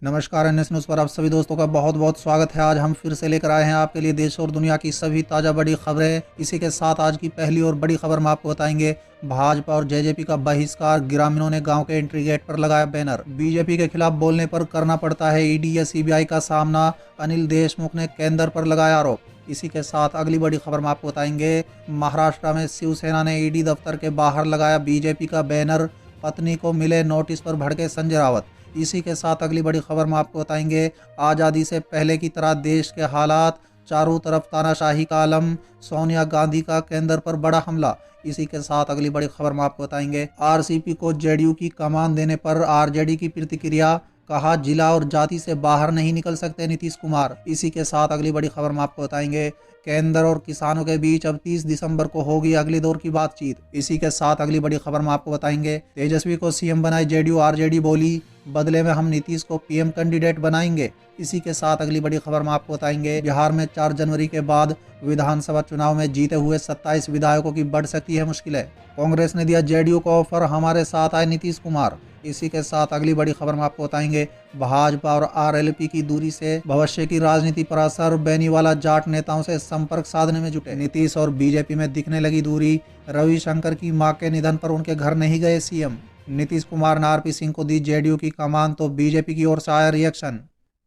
नमस्कार, NS news पर आप सभी दोस्तों का बहुत बहुत स्वागत है। आज हम फिर से लेकर आए हैं आपके लिए देश और दुनिया की सभी ताज़ा बड़ी खबरें। इसी के साथ आज की पहली और बड़ी खबर में आपको बताएंगे, भाजपा और जेजेपी का बहिष्कार, ग्रामीणों ने गांव के एंट्री गेट पर लगाया बैनर। बीजेपी के खिलाफ बोलने पर करना पड़ता है ईडी या सीबीआई का सामना, अनिल देशमुख ने केंद्र पर लगाया आरोप। इसी के साथ अगली बड़ी खबर में आपको बताएंगे, महाराष्ट्र में शिवसेना ने ईडी दफ्तर के बाहर लगाया बीजेपी का बैनर, पत्नी को मिले नोटिस पर भड़के संजय रावत। इसी के साथ अगली बड़ी खबर में आपको बताएंगे, आज़ादी से पहले की तरह देश के हालात, चारों तरफ तानाशाही का आलम, सोनिया गांधी का केंद्र पर बड़ा हमला। इसी के साथ अगली बड़ी खबर में आपको बताएंगे, आरसीपी को जेडीयू की कमान देने पर आरजेडी की प्रतिक्रिया, कहा जिला और जाति से बाहर नहीं निकल सकते नीतीश कुमार। इसी के साथ अगली बड़ी खबर में आपको बताएंगे, केंद्र और किसानों के बीच अब 30 दिसंबर को होगी अगले दौर की बातचीत। इसी के साथ अगली बड़ी खबर में आपको बताएंगे, तेजस्वी को सीएम बनाए जेडीयू, आरजेडी बोली बदले में हम नीतीश को पीएम कैंडिडेट बनाएंगे। इसी के साथ अगली बड़ी खबर में आपको बताएंगे, बिहार में 4 जनवरी के बाद विधानसभा चुनाव में जीते हुए 27 विधायकों की बढ़ सकती है मुश्किलें। कांग्रेस ने दिया जेडीयू को ऑफर, हमारे साथ आए नीतीश कुमार। इसी के साथ अगली बड़ी खबर में आपको बताएंगे, भाजपा और आरएलपी की दूरी से भविष्य की राजनीति पर असर, बेनीवाला जाट नेताओं से संपर्क साधने में जुटे। नीतीश और बीजेपी में दिखने लगी दूरी, रविशंकर की मां के निधन पर उनके घर नहीं गए सीएम। नीतीश कुमार ने आरपी सिंह को दी जेडीयू की कमान तो बीजेपी की ओर से आया रिएक्शन।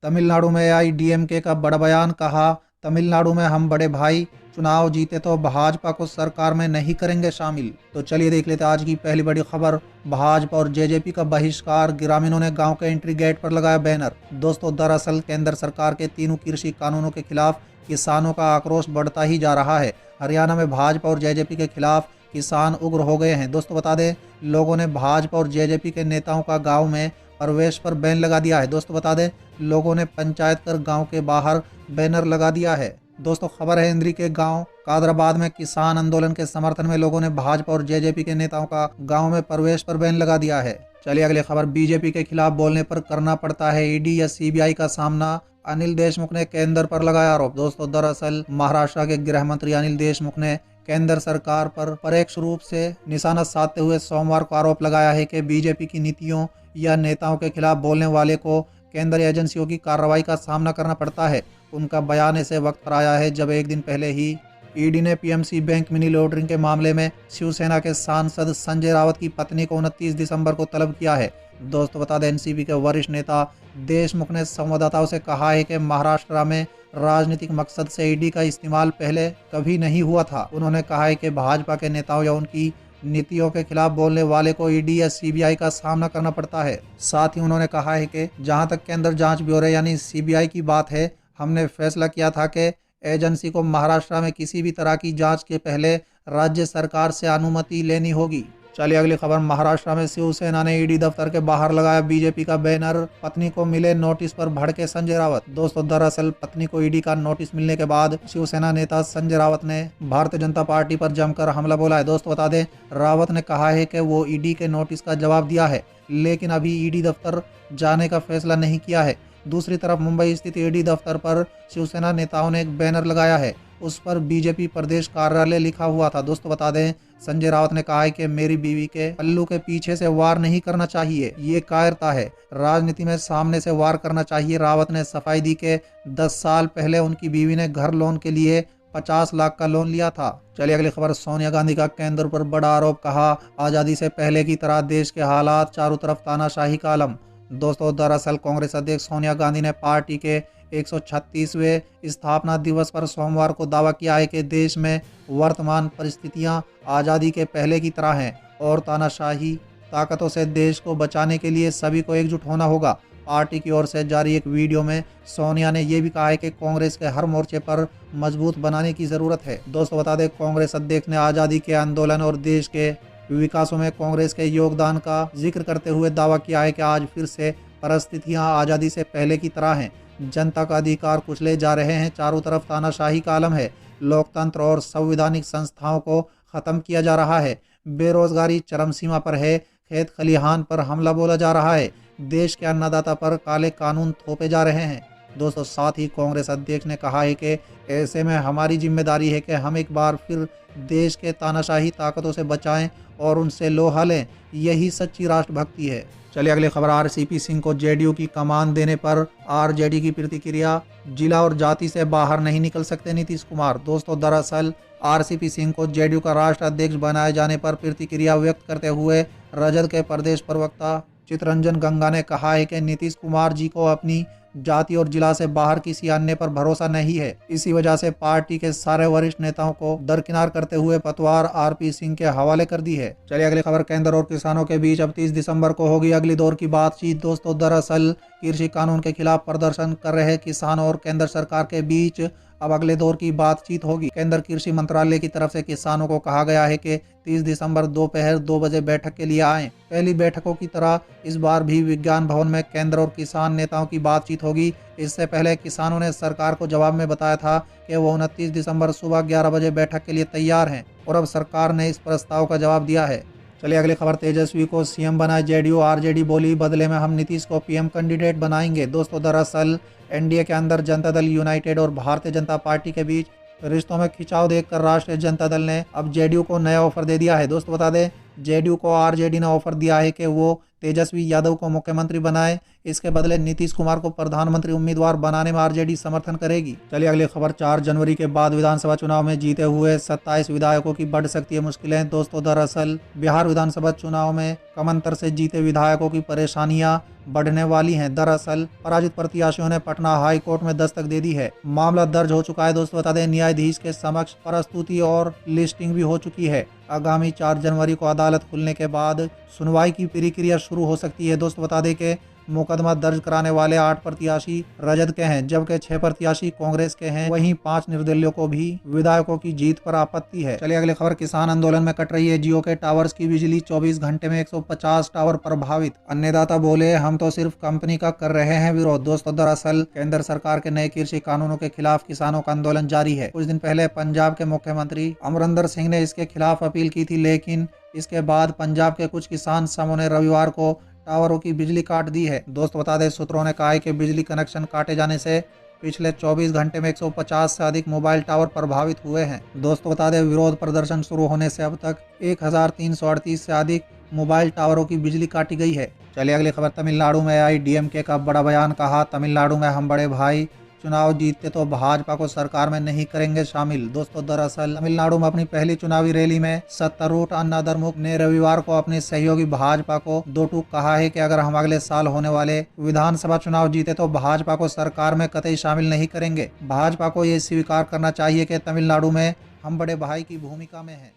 तमिलनाडु में एआईडीएमके का बड़ा बयान, कहा तमिलनाडु में हम बड़े भाई, चुनाव जीते तो भाजपा को सरकार में नहीं करेंगे शामिल। तो चलिए देख लेते आज की पहली बड़ी खबर, भाजपा और जेजेपी का बहिष्कार, ग्रामीणों ने गांव के एंट्री गेट पर लगाया बैनर। दोस्तों, दरअसल केंद्र सरकार के तीनों कृषि कानूनों के खिलाफ किसानों का आक्रोश बढ़ता ही जा रहा है। हरियाणा में भाजपा और जेजेपी के खिलाफ किसान उग्र हो गए हैं। दोस्तों बता दें, लोगों ने भाजपा और जेजेपी के नेताओं का गांव में प्रवेश पर बैन लगा दिया है। दोस्तों बता दें, लोगों ने पंचायत कर गांव के बाहर बैनर लगा दिया है। दोस्तों खबर है, इंद्री के गांव कादराबाद में किसान आंदोलन के समर्थन में लोगों ने भाजपा और जेजेपी के नेताओं का गांव में प्रवेश पर बैन लगा दिया है। चलिए अगली खबर, बीजेपी के खिलाफ बोलने पर करना पड़ता है ईडी या सीबीआई का सामना, अनिल देशमुख ने केंद्र पर लगाया आरोप। दोस्तों दरअसल महाराष्ट्र के गृह मंत्री अनिल देशमुख ने केंद्र सरकार पर परोक्ष रूप से निशाना साधते हुए सोमवार को आरोप लगाया है कि बीजेपी की नीतियों या नेताओं के खिलाफ बोलने वाले को केंद्रीय एजेंसियों की कार्रवाई का सामना करना पड़ता है। उनका बयान ऐसे वक्त पर आया है जब एक दिन पहले ही ईडी ने पीएमसी बैंक मनी लॉन्ड्रिंग के मामले में शिवसेना के सांसद संजय रावत की पत्नी को 29 दिसंबर को तलब किया है। दोस्तों बता दें, एनसीपी के वरिष्ठ नेता देशमुख ने संवाददाताओं से कहा है कि महाराष्ट्र में राजनीतिक मकसद से ईडी का इस्तेमाल पहले कभी नहीं हुआ था। उन्होंने कहा है कि भाजपा के नेताओं या उनकी नीतियों के खिलाफ बोलने वाले को ईडी या सीबीआई का सामना करना पड़ता है। साथ ही उन्होंने कहा है कि जहां तक केंद्र जांच ब्यूरो यानी सीबीआई की बात है, हमने फैसला किया था कि एजेंसी को महाराष्ट्र में किसी भी तरह की जांच के पहले राज्य सरकार से अनुमति लेनी होगी। चलिए अगली खबर, महाराष्ट्र में शिवसेना ने ईडी दफ्तर के बाहर लगाया बीजेपी का बैनर, पत्नी को मिले नोटिस पर भड़के संजय रावत। दोस्तों दरअसल पत्नी को ईडी का नोटिस मिलने के बाद शिवसेना नेता संजय रावत ने भारतीय जनता पार्टी पर जमकर हमला बोला है। दोस्तों बता दें, रावत ने कहा है कि वो ईडी के नोटिस का जवाब दिया है, लेकिन अभी ईडी दफ्तर जाने का फैसला नहीं किया है। दूसरी तरफ मुंबई स्थित ईडी दफ्तर पर शिवसेना नेताओं ने एक बैनर लगाया है, उस पर बीजेपी प्रदेश कार्यालय लिखा हुआ था। दोस्तों बता दें, संजय रावत ने कहा है कि मेरी बीवी के पल्लू के पीछे से वार नहीं करना चाहिए, ये कायरता है, राजनीति में सामने से वार करना चाहिए। रावत ने सफाई दी कि 10 साल पहले उनकी बीवी ने घर लोन के लिए 50 लाख का लोन लिया था। चलिए अगली खबर, सोनिया गांधी का केंद्र पर बड़ा आरोप, कहा आजादी से पहले की तरह देश के हालात, चारों तरफ तानाशाही का आलम। दोस्तों दरअसल कांग्रेस अध्यक्ष सोनिया गांधी ने पार्टी के 136वें स्थापना दिवस पर सोमवार को दावा किया है कि देश में वर्तमान परिस्थितियां आज़ादी के पहले की तरह हैं और तानाशाही ताकतों से देश को बचाने के लिए सभी को एकजुट होना होगा। पार्टी की ओर से जारी एक वीडियो में सोनिया ने यह भी कहा है कि कांग्रेस के हर मोर्चे पर मजबूत बनाने की ज़रूरत है। दोस्तों बता दें, कांग्रेस अध्यक्ष ने आज़ादी के आंदोलन और देश के विकासों में कांग्रेस के योगदान का जिक्र करते हुए दावा किया है कि आज फिर से परिस्थितियां आज़ादी से पहले की तरह हैं, जनता का अधिकार कुचले जा रहे हैं, चारों तरफ तानाशाही का आलम है, लोकतंत्र और संवैधानिक संस्थाओं को खत्म किया जा रहा है, बेरोजगारी चरम सीमा पर है, खेत खलिहान पर हमला बोला जा रहा है, देश के अन्नदाता पर काले कानून थोपे जा रहे हैं। दोस्तों साथ ही कांग्रेस अध्यक्ष ने कहा है कि ऐसे में हमारी जिम्मेदारी है कि हम एक बार फिर देश के तानाशाही ताकतों से बचाएं और उनसे लोहा लें। यही सच्ची राष्ट्रभक्ति है। चलिए अगली खबर। आरसीपी सिंह को जेडीयू की कमान देने पर आरजेडी की प्रतिक्रिया। जिला और जाति से बाहर नहीं निकल सकते नीतीश कुमार। दोस्तों दरअसल आरसीपी सिंह को जेडीयू का राष्ट्र अध्यक्ष बनाए जाने पर प्रतिक्रिया व्यक्त करते हुए रजद के प्रदेश प्रवक्ता चितरंजन गंगा ने कहा है कि नीतीश कुमार जी को अपनी जाति और जिला से बाहर किसी अन्य पर भरोसा नहीं है। इसी वजह से पार्टी के सारे वरिष्ठ नेताओं को दरकिनार करते हुए पतवार आरपी सिंह के हवाले कर दी है। चलिए अगली खबर। केंद्र और किसानों के बीच अब 30 दिसंबर को होगी अगली दौर की बातचीत। दोस्तों दरअसल कृषि कानून के खिलाफ प्रदर्शन कर रहे किसानों और केंद्र सरकार के बीच अब अगले दौर की बातचीत होगी। केंद्र कृषि मंत्रालय की तरफ से किसानों को कहा गया है कि 30 दिसंबर दोपहर 2 बजे बैठक के लिए आएं। पहली बैठकों की तरह इस बार भी विज्ञान भवन में केंद्र और किसान नेताओं की बातचीत होगी। इससे पहले किसानों ने सरकार को जवाब में बताया था कि वो 29 दिसंबर सुबह 11 बजे बैठक के लिए तैयार हैं और अब सरकार ने इस प्रस्ताव का जवाब दिया है। चलिए अगली खबर। तेजस्वी को सीएम बनाए जेडीयू। आरजेडी बोली बदले में हम नीतीश को पीएम कैंडिडेट बनाएंगे। दोस्तों दरअसल एनडीए के अंदर जनता दल यूनाइटेड और भारतीय जनता पार्टी के बीच रिश्तों में खिंचाव देखकर राष्ट्रीय जनता दल ने अब जेडीयू को नया ऑफर दे दिया है। दोस्तों बता दें जेडीयू को आरजेडी ने ऑफर दिया है कि वो तेजस्वी यादव को मुख्यमंत्री बनाए। इसके बदले नीतीश कुमार को प्रधानमंत्री उम्मीदवार बनाने में आरजेडी समर्थन करेगी। चलिए अगली खबर। 4 जनवरी के बाद विधानसभा चुनाव में जीते हुए 27 विधायकों की बढ़ सकती है मुश्किलें। दोस्तों दरअसल बिहार विधानसभा चुनाव में कम अंतर से जीते विधायकों की परेशानियां बढ़ने वाली हैं। दरअसल पराजित प्रत्याशियों ने पटना हाई कोर्ट में दस्तक दे दी है। मामला दर्ज हो चुका है। दोस्तों बता दें न्यायाधीश के समक्ष प्रस्तुति और लिस्टिंग भी हो चुकी है। आगामी 4 जनवरी को अदालत खुलने के बाद सुनवाई की प्रक्रिया शुरू हो सकती है। दोस्तों बता दें कि मुकदमा दर्ज कराने वाले 8 प्रत्याशी रजद के हैं, जबकि 6 प्रत्याशी कांग्रेस के हैं। वहीं 5 निर्दलीयों को भी विधायकों की जीत पर आपत्ति है। चलिए अगली खबर। किसान आंदोलन में कट रही है जियो के टावर्स की बिजली। 24 घंटे में 150 टावर प्रभावित। अन्नदाता बोले हम तो सिर्फ कंपनी का कर रहे हैं विरोध। दोस्तों दरअसल केंद्र सरकार के नए कृषि कानूनों के खिलाफ किसानों का आंदोलन जारी है। कुछ दिन पहले पंजाब के मुख्यमंत्री अमरिंदर सिंह ने इसके खिलाफ अपील की थी, लेकिन इसके बाद पंजाब के कुछ किसान समूह ने रविवार को टावरों की बिजली काट दी है। दोस्त बता दें सूत्रों ने कहा है कि बिजली कनेक्शन काटे जाने से पिछले 24 घंटे में 150 से अधिक मोबाइल टावर प्रभावित हुए हैं। दोस्तों बता दें विरोध प्रदर्शन शुरू होने से अब तक 1338 से अधिक मोबाइल टावरों की बिजली काटी गई है। चलिए अगली खबर। तमिलनाडु में आई डीएमके का बड़ा बयान। कहा तमिलनाडु में हम बड़े भाई चुनाव जीतते तो भाजपा को सरकार में नहीं करेंगे शामिल। दोस्तों दरअसल तमिलनाडु में अपनी पहली चुनावी रैली में सत्तारूढ़ अन्नादरमुख ने रविवार को अपने सहयोगी भाजपा को दो टूक कहा है कि अगर हम अगले साल होने वाले विधानसभा चुनाव जीते तो भाजपा को सरकार में कतई शामिल नहीं करेंगे। भाजपा को ये स्वीकार करना चाहिए कि तमिलनाडु में हम बड़े भाई की भूमिका में हैं।